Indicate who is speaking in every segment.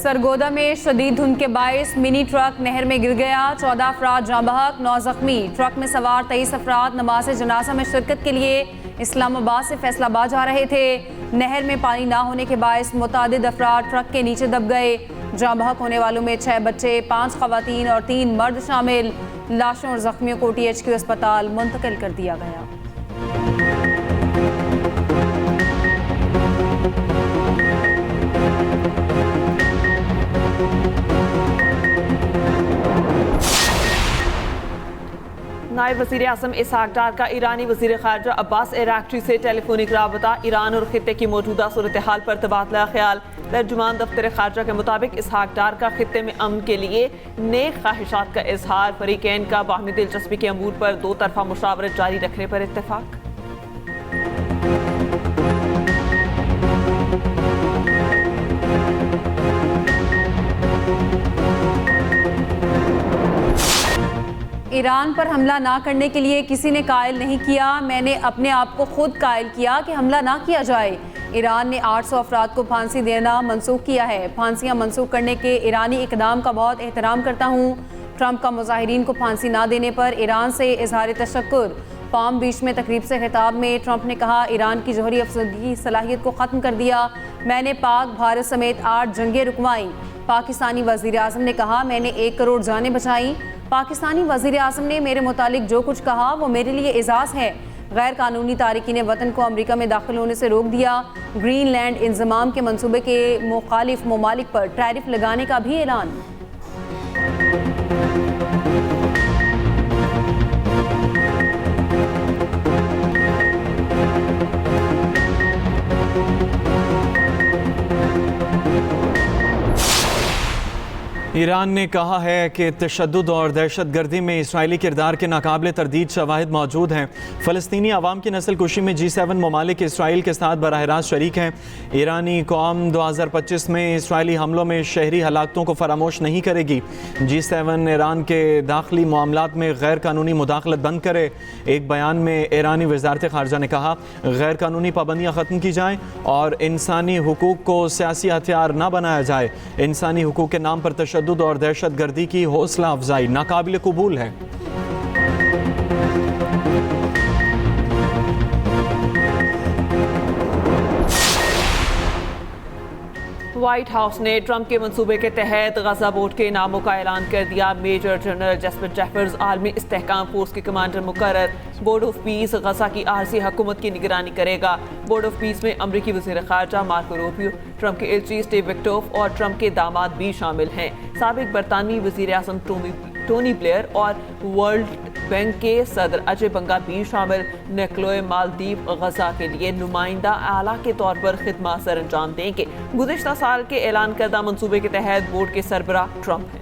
Speaker 1: सरगोदा में शदीद धुंध के बायस मिनी ट्रक नहर में गिर गया। 14 अफराद जाँ बहक, 9 जख्मी। ट्रक में सवार 23 अफराद नमाज जनाजा में शिरकत के लिए इस्लामाबाद से फैसलाबाद जा रहे थे। नहर में पानी ना होने के बायस मुतादिद अफराद ट्रक के नीचे दब गए। जाँ बहक होने वालों में 6 बच्चे, 5 खवातीन और 3 मर्द शामिल। लाशों और जख्मियों को THQ अस्पताल मुंतकिल कर दिया गया।
Speaker 2: नायब वज़ीर आज़म इसहाक डार का ईरानी वज़ीर ख़ारजा अब्बास अराग़ची से टेलीफोनिक राबता। ईरान और ख़ित्ते की मौजूदा सूरत हाल पर तबादला ख्याल। तर्जुमान दफ्तर ख़ारजा के मुताबिक इसहाक डार का ख़ित्ते में अमन के लिए नेक ख्वाहिशात का इजहार। फ़रीक़ैन का बाहमी दिलचस्पी के अमूर पर 2 तरफ़ा मुशावरत जारी रखने पर इत्तेफाक।
Speaker 1: ईरान पर हमला ना करने के लिए किसी ने कायल नहीं किया। मैंने अपने आप को खुद कायल किया कि हमला ना किया जाए। ईरान ने 800 अफराद को फांसी देना मनसूख किया है। फांसियां मनसूख करने के ईरानी इकदाम का बहुत एहतराम करता हूँ। ट्रंप का मुजाहिरीन को फांसी ना देने पर ईरान से इजहार तशक्कुर। पाम बीच में तकरीब से खिताब में ट्रंप ने कहा, ईरान की जौहरी अफसरगी सलाहियत को ख़त्म कर दिया। मैंने पाक भारत समेत 8 जंगें रुकवाईं। पाकिस्तानी वज़ीर आज़म ने कहा, मैंने 1 करोड़ जानें बचाईं। पाकिस्तानी वज़ीर आज़म ने मेरे मुतालिक जो कुछ कहा वो मेरे लिए एजाज़ है। गैर कानूनी तारिकीन वतन को अमरीका में दाखिल होने से रोक दिया। ग्रीनलैंड इंजमाम के मंसूबे के मुखालिफ ममालिक पर टैरिफ लगाने का भी ऐलान।
Speaker 3: ईरान ने कहा है कि तशद्दुद और दहशत गर्दी में इसराइली किरदार के नाकाबिले तरदीद शवाहिद मौजूद हैं। फ़लस्तीनी आवाम की नस्ल कुशी में G7 ममालिक इसराइल के साथ बराह रास्त शरीक हैं। ईरानी कौम 2025 में इसराइली हमलों में शहरी हलाकतों को फरामोश नहीं करेगी। G7 ईरान के दाखिली मामलात में गैर कानूनी मुदाखलत बंद करे। एक बयान में ईरानी वज़ारत ख़ारजा ने कहा, गैर कानूनी पाबंदियाँ ख़त्म की जाएँ और इंसानी हुकूक को सियासी हथियार न बनाया जाए। इंसानी हुकूक के नाम पर तशद्दुद और दहशत गर्दी की हौसला अफजाई नाकाबिल कबूल है।
Speaker 2: व्हाइट हाउस ने ट्रंप के मंसूबे के तहत गजा बोर्ड के नामों का ऐलान कर दिया। Major general Jasper Jeffers army इस्तेहकाम फोर्स के कमांडर मुकर्रर। बोर्ड ऑफ पीस गजा की आरजी हुकूमत की निगरानी करेगा। बोर्ड ऑफ पीस में अमरीकी वज़ीर ख़ारजा मार्को रूबियो, ट्रंप के एलची स्टीव विक्टोफ और ट्रंप के दामाद भी शामिल हैं। साबिक बरतानवी वज़ीर आज़म टोनी ब्लेयर और वर्ल्ड बैंक के सदर अजय बंगा भी शामिल। निकोलोए मालदीव गजा के लिए नुमाइंदा आला के तौर पर खिदमत सर अंजाम देंगे। गुज़िश्ता साल के ऐलान करदा मंसूबे के तहत बोर्ड के सरबराह ट्रंप हैं।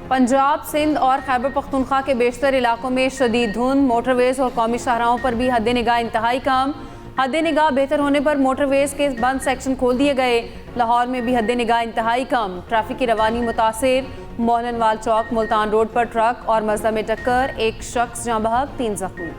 Speaker 1: पंजाब, सिंध और खैबर पख्तूनख्वा के बेशतर इलाकों में शदीद धुंध। मोटरवेज और कौमी शाहराहों पर भी हद निगाह इंतहाई कम। हद निगाह बेहतर होने पर मोटरवेज के बंद सेक्शन खोल दिए गए। लाहौर में भी हद निगाह इंतहाई कम। ट्रैफिक की रवानी मुतासिर। मोहनवाल चौक मुल्तान रोड पर ट्रक और मज़दा में टक्कर। 1 शख्स जाँ बहक, 3 जख्मी।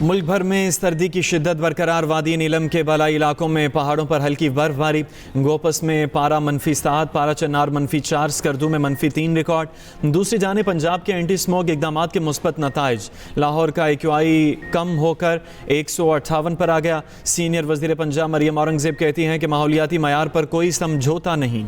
Speaker 3: मुल्क भर में सर्दी की शिद्दत बरकरार। वादी नीलम के बालाई इलाकों में पहाड़ों पर हल्की बर्फबारी। गोपस में पारा -7, पारा चन्नार -4, स्कर्दू में -3 रिकॉर्ड। दूसरी जाने पंजाब के एंटी स्मोक इकदाम के मुस्बत नताइज। लाहौर का AQI कम होकर 158 पर आ गया। सीनियर वज़ीर पंजाब मरियम औरंगज़ेब कहती हैं कि माहौलियाती मयार पर कोई समझौता नहीं।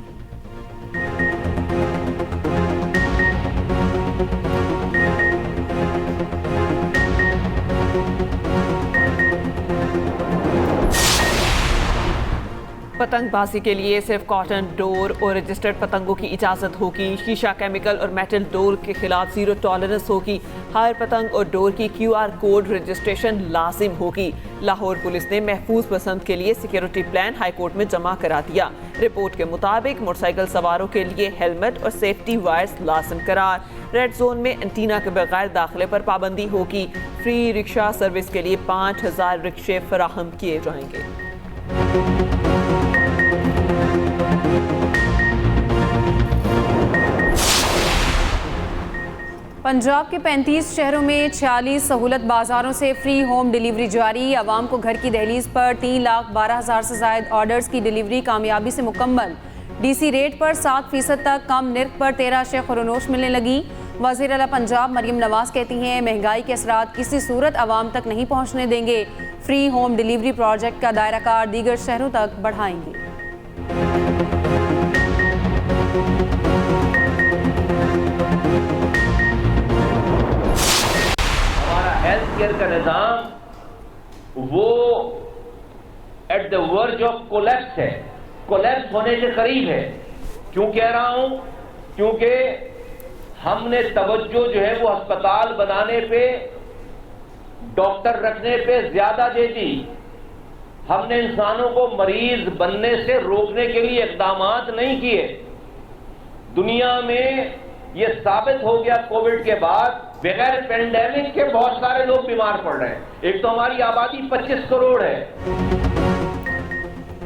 Speaker 2: पतंगबाजी के लिए सिर्फ कॉटन डोर और रजिस्टर्ड पतंगों की इजाज़त होगी। शीशा, केमिकल और मेटल डोर के खिलाफ 0 टॉलरेंस होगी। हर पतंग और डोर की QR कोड रजिस्ट्रेशन लाजिम होगी। लाहौर पुलिस ने महफूज पसंद के लिए सिक्योरिटी प्लान हाईकोर्ट में जमा करा दिया। रिपोर्ट के मुताबिक मोटरसाइकिल सवारों के लिए हेलमेट और सेफ्टी वायर्स लाजिम करार। रेड जोन में एंटीना के बगैर दाखिले पर पाबंदी होगी। फ्री रिक्शा सर्विस के लिए 5000 रिक्शे फराहम किए जाएंगे।
Speaker 1: पंजाब के 35 शहरों में 46 सहूलत बाजारों से फ्री होम डिलीवरी जारी। आवाम को घर की दहलीज पर 3,12,000 से ज़ायद ऑर्डर्स की डिलीवरी कामयाबी से मुकम्मल। डीसी रेट पर 7% तक कम निर्ख पर 13 अशिया खुरनोश मिलने लगी। वज़ीर आला पंजाब मरियम नवाज कहती हैं महंगाई के असरात किसी सूरत आवाम तक नहीं पहुँचने देंगे। फ्री होम डिलीवरी प्रोजेक्ट का दायरा कार दीगर शहरों तक बढ़ाएंगे।
Speaker 4: हेल्थ केयर का निज़ाम वो at the verge of collapse है, कोलैप्स होने के करीब है। क्यों कह रहा हूं? क्योंकि हमने तवज्जो जो है वो अस्पताल बनाने पे, डॉक्टर रखने पे ज्यादा दे दी। हमने इंसानों को मरीज बनने से रोकने के लिए इक़दामात नहीं किए। दुनिया में ये साबित हो गया कोविड के बाद बगैर पेंडेमिक के बहुत सारे लोग बीमार पड़ रहे हैं। एक तो हमारी आबादी 25 करोड़ है।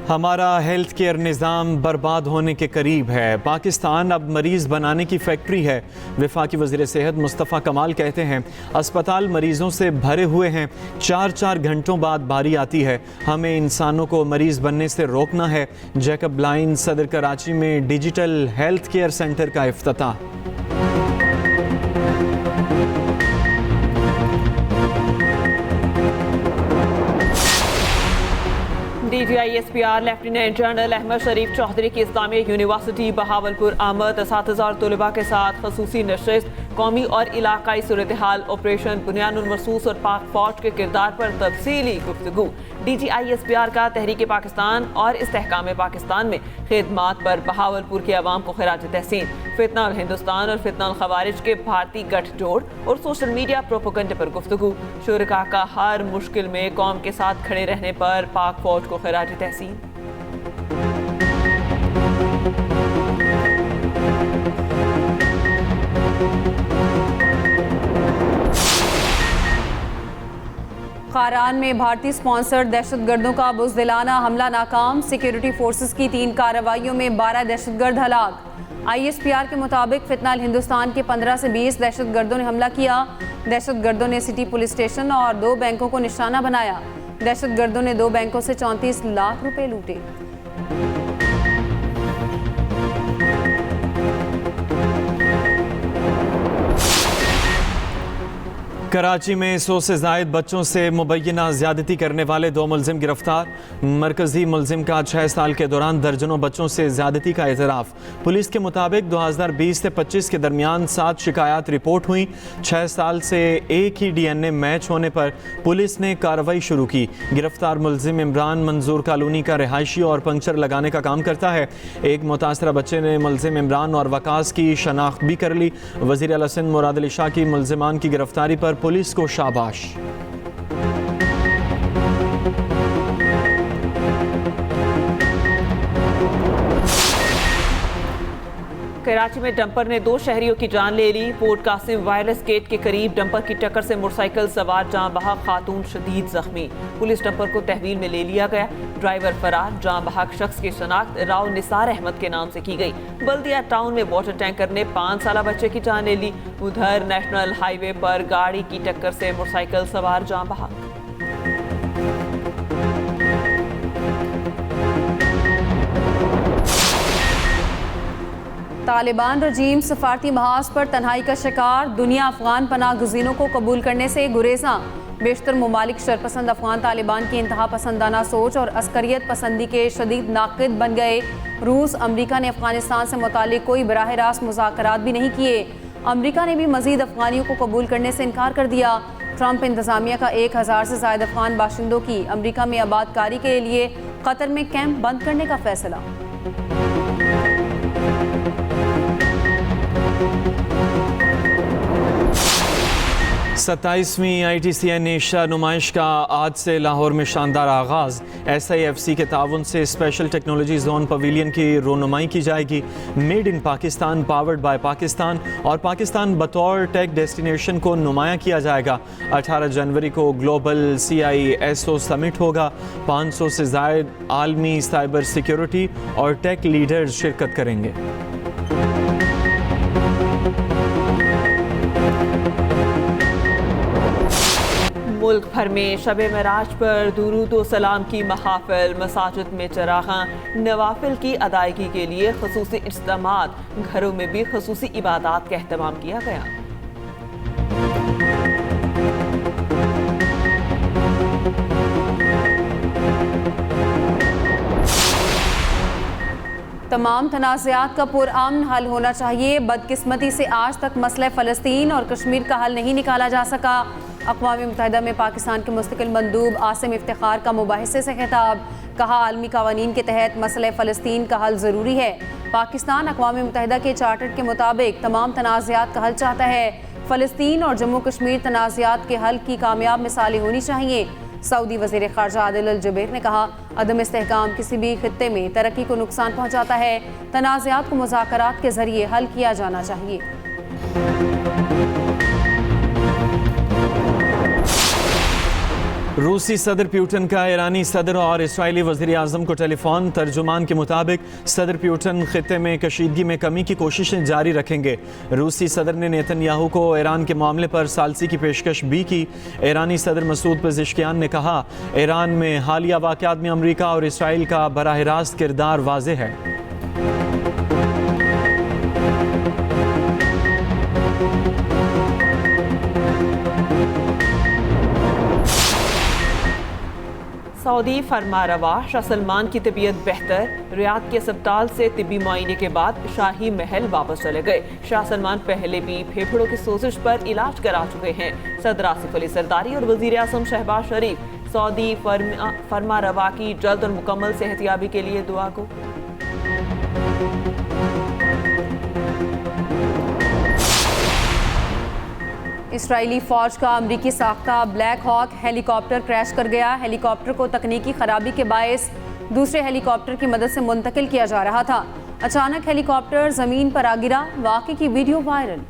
Speaker 3: हमारा हेल्थ केयर निज़ाम बर्बाद होने के करीब है। पाकिस्तान अब मरीज़ बनाने की फैक्ट्री है। वफाकी वज़ीर सेहत मुस्तफ़ा कमाल कहते हैं अस्पताल मरीज़ों से भरे हुए हैं। 4-4 घंटों बाद बारी आती है। हमें इंसानों को मरीज़ बनने से रोकना है। जैकब लाइन सदर कराची में डिजिटल हेल्थ केयर सेंटर का इफ्तिताह।
Speaker 2: DGISPR लेफ्टिनेंट जनरल अहमद शरीफ चौधरी की इस्लामी यूनिवर्सिटी बहावलपुर आमद असातिज़ा और तलबा के साथ खसूसी नशिस्त कौमी और इलाकाई सूरत हाल, ऑपरेशन बुनियानुल मरसूस और पाक फौज के किरदार पर तफसीली गुफ्तगू। DGISPR का तहरीक पाकिस्तान और इस्तेहकाम पाकिस्तान में खिदमात पर बहावलपुर के अवाम को खिराज तहसीन। फितना हिंदुस्तान और फितना खवारिज के भारतीय गठजोड़ और सोशल मीडिया प्रोपेगेंडा पर गुफ्तगू। शुरका का हर मुश्किल में कौम के साथ खड़े रहने पर पाक फौज को खिराज तहसीन।
Speaker 1: खारान में भारतीय स्पॉन्सर्ड दहशतगर्दों का बुज़दिलाना हमला नाकाम। सिक्योरिटी फोर्सेस की 3 कार्रवाइयों में 12 दहशतगर्द हलाक। ISPR के मुताबिक फितनाल हिंदुस्तान के 15 से 20 दहशतगर्दों ने हमला किया। दहशतगर्दों ने सिटी पुलिस स्टेशन और 2 बैंकों को निशाना बनाया। दहशतगर्दों ने 2 बैंकों से 34 लाख रुपए लूटे।
Speaker 3: कराची में 100 से ज़ायद बच्चों से मुबैना ज़्यादती करने वाले 2 मुलजिम गिरफ्तार। मरकजी मुलजिम का 6 साल के दौरान दर्जनों बच्चों से ज़्यादती का एतराफ़। पुलिस के मुताबिक 2020 से 25 के दरमियान 7 शिकायत रिपोर्ट हुई। 6 साल से एक ही DNA मैच होने पर पुलिस ने कार्रवाई शुरू की। गिरफ्तार मुलजिम इमरान मंजूर कॉलोनी का रिहायशी और पंक्चर लगाने का काम करता है। एक मुतासरा बच्चे ने मुलजिम इमरान और वकास की शनाख्त भी कर ली। वज़ीर आला सिंध मुराद अली शाह की मुलजिमान की गिरफ्तारी पर पुलिस को शाबाश।
Speaker 2: कराची में डंपर ने 2 शहरियों की जान ले ली। पोर्ट कासिम वायरलेस गेट के करीब डंपर की टक्कर से मोटरसाइकिल सवार जाँ बहक खातून शदीद जख्मी। पुलिस डंपर को तहवील में ले लिया गया। ड्राइवर फरार। जाँ बहक शख्स की शनाख्त राव निसार अहमद के नाम से की गई। बल्दिया टाउन में वाटर टैंकर ने 5 साला बच्चे की जान ले ली। उधर नेशनल हाईवे पर गाड़ी की टक्कर से मोटरसाइकिल सवार जाँ बहक।
Speaker 1: तालिबान रजीम सफारती महाज पर तन्हाई का शिकार। दुनिया अफगान पनाह गुज़ीनों को कबूल करने से गुरेज़ां। बेशतर ममालिक शरपसंद अफगान तालिबान की इंतहा पसंदाना सोच और अस्करियत पसंदी के शदीद नाक़िद बन गए। रूस अमरीका ने अफगानिस्तान से मुतालिक कोई बराह रास्त मुज़ाकरात भी नहीं किए। अमरीका ने भी मज़ीद अफगानियों को कबूल करने से इनकार कर दिया। ट्रंप इंतज़ामिया का 1000 से ज़ायद अफगान बाशिंदों की अमरीका में आबादकारी के लिए कतर में कैंप बंद करने का फैसला।
Speaker 3: 27वीं ITCN एशिया नुमाइश का आज से लाहौर में शानदार आगाज़। SIFC के ताउन से स्पेशल टेक्नोलॉजी जोन पवेलियन की रोनुमाई की जाएगी। Made in Pakistan, powered by Pakistan और पाकिस्तान बतौर टेक डेस्टिनेशन को नुमाया किया जाएगा। 18 जनवरी को ग्लोबल CISO समिट होगा। 500 से ज़ायद आलमी साइबर सिक्योरिटी और टेक लीडर्स शिरकत करेंगे।
Speaker 2: मुल्क भर में शब मेराज पर दुरूद व सलाम की महाफिल, मसाजिद में चरागां, नवाफिल की अदायगी के लिए खसूसी इज्तिमात, घरों में भी खसूसी इबादात का एहतमाम किया गया।
Speaker 1: तमाम तनाज़ात का पुरअमन हल होना चाहिए। बदकिस्मती से आज तक मसला फ़लस्तीन और कश्मीर का हल नहीं निकाला जा सका। अक़वाम मुत्तहिदा में पाकिस्तान के मुस्तकिल मंदूब आसिम इफ्तिखार का मुबाहिसे से खिताब, कहा आलमी क़वानीन के तहत मसला फ़लस्तीन का हल ज़रूरी है। पाकिस्तान अक़वाम मुत्तहिदा के चार्टर के मुताबिक तमाम तनाज़ात का हल चाहता है। फ़लस्तीन और जम्मू कश्मीर तनाज़ात के हल की कामयाब मिसालें होनी चाहिए। सऊदी वज़ीर ख़ारजा आदिल अल जुबैर ने कहा, अदम इस्तेहकाम किसी भी खित्ते में तरक्की को नुकसान पहुँचाता है। तनाज़ात को मुज़ाकरात के ज़रिए हल किया जाना चाहिए।
Speaker 3: रूसी सदर प्यूटन का ईरानी सदर और इस्राएली वज़ीर आज़म को टेलीफोन। तर्जुमान के मुताबिक सदर प्यूटन खित्ते में कशीदगी में कमी की कोशिशें जारी रखेंगे। रूसी सदर ने नेतन्याहू को ईरान के मामले पर सालसी की पेशकश भी की। ईरानी सदर मसूद पेज़ेश्कियान ने कहा, ईरान में हालिया वाक़यात में अमरीका और इसराइल का बराह रास्त किरदार वाज़ेह है।
Speaker 2: सऊदी फरमारवा शाह सलमान की तबीयत बेहतर, रियाद के अस्पताल से तिब्बी मुआयने के बाद शाही महल वापस चले गए। शाह सलमान पहले भी फेफड़ों की सोजिश पर इलाज करा चुके हैं। सदर आसिफ अली सरदारी और वज़ीर आज़म शहबाज शरीफ सऊदी फरमारवा की जल्द और मुकम्मल सेहतियाबी के लिए दुआ को।
Speaker 1: इसराइली फ़ौज का अमरीकी साख्ता ब्लैक हॉक हेलीकॉप्टर क्रैश कर गया। हेलीकॉप्टर को तकनीकी खराबी के बायस दूसरे हेलीकॉप्टर की मदद से मुंतकिल किया जा रहा था। अचानक हेलीकॉप्टर ज़मीन पर आ गिरा। वाक़े की वीडियो वायरल।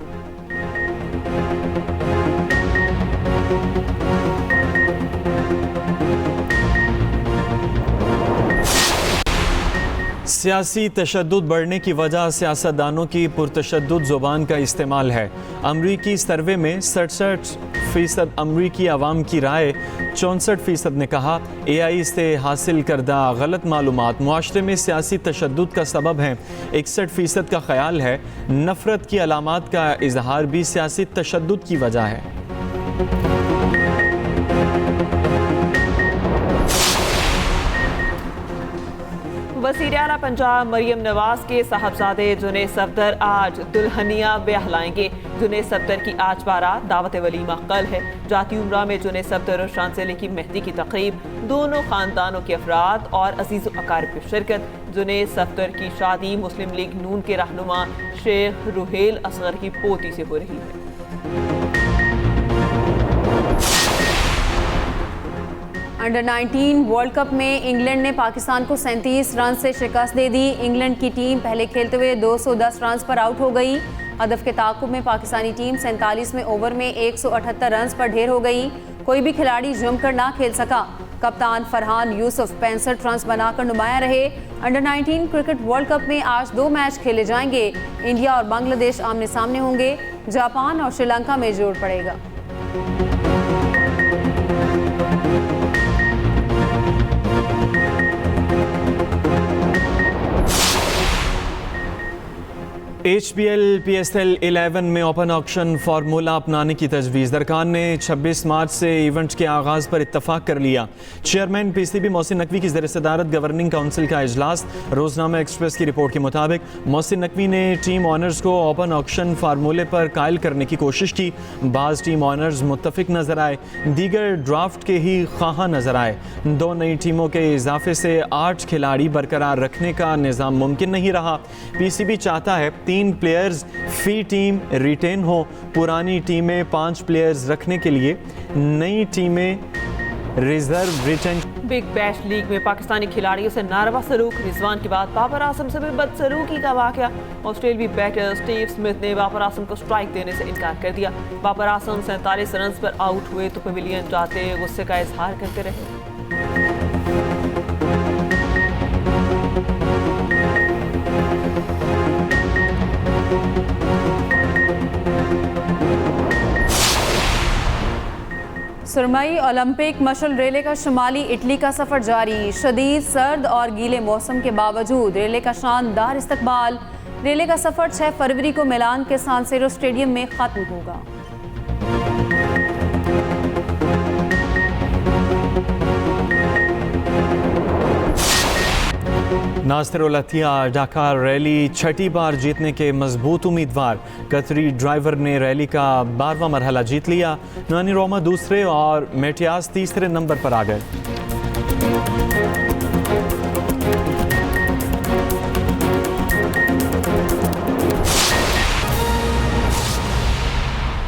Speaker 3: सियासी तशद्दुद बढ़ने की वजह सियासतदानों की पुरतशद्दुद ज़ुबान का इस्तेमाल है। अमरीकी सर्वे में 67% अमरीकी आवाम की राय 64% ने कहा AI से हासिल करदा गलत मालूमात मुआशरे में सियासी तशद्दुद का सबब हैं। 61% का ख्याल है नफ़रत की अलामात का इजहार भी सियासी तशद्दुद की वजह है।
Speaker 2: वज़ीर आला पंजाब मरियम नवाज के साहबजादे जुनैद सफदर आज दुल्हनिया ब्याह लाएंगे। जुनैद सफदर की आज बारात दावत वलीमा कल है। जाती उम्रा में जुनैद सफदर और शांसले की मेहंदी की तकरीब, दोनों खानदानों के अफराद और अजीज़ व अकारिब की शिरकत। जुनैद सफदर की शादी मुस्लिम लीग नून के रहनुमा शेख रुहेल असगर की पोती से हो रही है।
Speaker 1: अंडर 19 वर्ल्ड कप में इंग्लैंड ने पाकिस्तान को 37 रन से शिकस्त दे दी। इंग्लैंड की टीम पहले खेलते हुए 210 रन पर आउट हो गई। हदफ के ताक़ुब में पाकिस्तानी टीम 47वें ओवर में 178 रन पर ढेर हो गई। कोई भी खिलाड़ी जमकर ना खेल सका। कप्तान फरहान यूसुफ 65 रन बनाकर नुमाया रहे। अंडर 19 क्रिकेट वर्ल्ड कप में आज 2 मैच खेले जाएंगे। इंडिया और बांग्लादेश आमने सामने होंगे। जापान और श्रीलंका में जोड़ पड़ेगा।
Speaker 3: HPL PSL 11 में ओपन ऑक्शन फार्मूला अपनाने की तजवीज़। दरकान ने 26 मार्च से इवेंट के आगाज़ पर इत्तफाक कर लिया। चेयरमैन PCB मोहसिन नकवी की ज़ेर सदारत गवर्निंग काउंसिल का इजलास। रोज़नामा एक्सप्रेस की रिपोर्ट के मुताबिक मोहसिन नकवी ने टीम ऑनर्स को ओपन ऑक्शन फार्मूले पर कायल करने की कोशिश की। बाज़ टीम ऑनर्स मुत्तफिक नज़र आए, दीगर ड्राफ्ट के ही ख्वाह नज़र आए। 2 नई टीमों के इजाफे से 8 खिलाड़ी बरकरार रखने का निज़ाम मुमकिन नहीं रहा। PCB चाहता है 3 प्लेयर्स फी टीम रिटेन हो। पुरानी टीमें 5 प्लेयर्स रखने के लिए, नई टीमें reserve retain.
Speaker 2: Big Bash League में पाकिस्तानी खिलाड़ियों से नारवा सलूक। रिजवान के बाद बाबर आजम से भी बदसलूकी का वाकया। ऑस्ट्रेलियाई बैटर स्टीव स्मिथ ने बाबर आजम को स्ट्राइक देने से इनकार कर दिया। बाबर आजम 47 रन पर आउट हुए तो पवेलियन जाते गुस्से का इजहार करते रहे।
Speaker 1: सुरमई ओलंपिक मशल रेले का शुमाली इटली का सफर जारी। शदीद सर्द और गीले मौसम के बावजूद रेले का शानदार इस्तकबाल। रेले का सफर 6 फरवरी को मिलान के सान सीरो स्टेडियम में खत्म होगा।
Speaker 3: नासिर उल अतिया ढाका रैली छठी बार जीतने के मजबूत उम्मीदवार। कतरी ड्राइवर ने रैली का 12वां मरहला जीत लिया। नानी रोमा दूसरे और मेटियास तीसरे नंबर पर आ गए।